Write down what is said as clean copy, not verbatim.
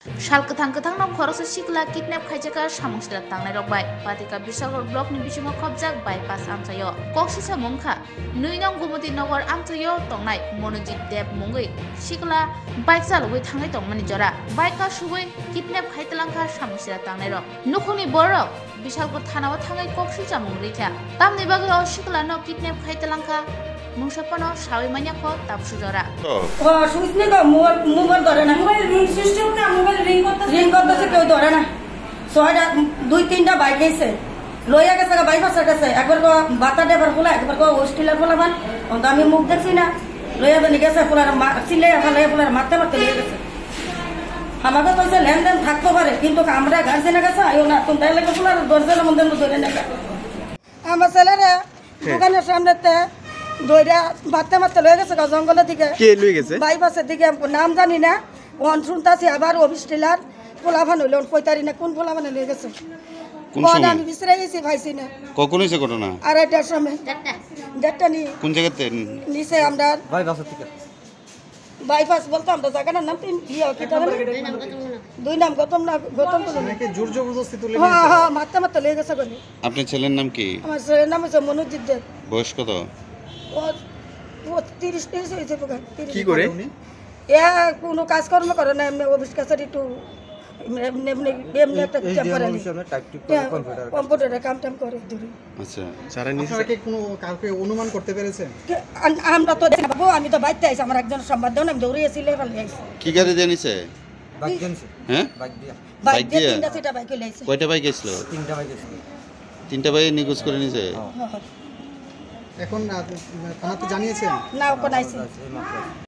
Sal ketang nom khorok sikla kidnap khaijaka samungsila tangnai rokbai patika Bishalhor block ni bisingo khobjak bypass amchayo koksi samungkha 2 nong Gumoti Nagar amchayo tongnai Monojit Deb mungoi sikla bike chalugoi thangai tongmani jora bike ka sugoi kidnap khaitlangkha samungsila tangnai rok nukhungni borok Bishalhor thanao thangai koksi samung rikha tamni bagro sikla no kidnap khaitlangkha Mungsapano sawi manyako tapsu jora. সুইচনে তো mobile ধরে না mobile ring system না mobile ring করতেছে কেউ ধরে না ছয়টা 2-3টা bike এসে লইয়া গেছে বাইক আছে গেছে একবার কো বাতা ডেভার ফুলা একবার কো হোস্টেলের ফুলা বান তো আমি মুখ দেখছি না লইয়া বনি গেছে ফুলার চিলে ফেলে ফুলার মারতে লিয়ে গেছে আমাকে কইছে লেনদেন থাকতে পারে কিন্তু আমরা গার্জেনের কাছে আইও না তুমি তাইলে ফুলার দরজার মধ্যে ধরে না আমার ছেলেরা দোকানের সামনেতে দইরা মারতে লয়ে গেছে জঙ্গলের দিকে কে লয়ে গেছে বাইপাসের দিকে নাম জানি না ওন শুনতাছি আবার অফিস টিলার পোলাভান হইল কইতারি না কোন পোলাভান লয়ে গেছে কোন আমি বিছরে গেছি ভাইছি না কখন হইছে ঘটনা আর এটার সময় ডেটটা নি কোন জায়গাতে নিচে আমরা বাইপাসের থেকে বাইপাস বলতো আমরা জায়গাটার নাম কি কি তাহলে দুই নাম গৌতম তো নাকি জোর জবরদস্তি তুলে হ্যাঁ মারতে লয়ে গেছে বলে আপনার ছেলের নাম কি আমার ছেলের নাম হচ্ছে মনোজিৎ দেব বয়স কত ও 30 হয়েছে কি করে কোনো কাজকর্ম করে না এমনি অফিস কাছারি একটু এমনি একটা টেম্পারারি কম্পিউটারে কাম টাম করে দূরে আচ্ছা সারা আপনারা কি কোনো কাউকে অনুমান করতে পেরেছেন আমরা তো দেখবো আমি তো বাইতে আইছি আমার একজন সংবাদ দাও আমি দৌড়ে এসে লেভেল আইছি কি গাড়ি জানিছে বাইক জানছে হ্যাঁ বাইক দিয়ে তিনটা সেটা বাইক লাইছে কয়টা বাইক এসলো তিনটা বাইক নিখোঁজ করে নিছে এখন থানাতে জানিয়েছেন না কোন আইছি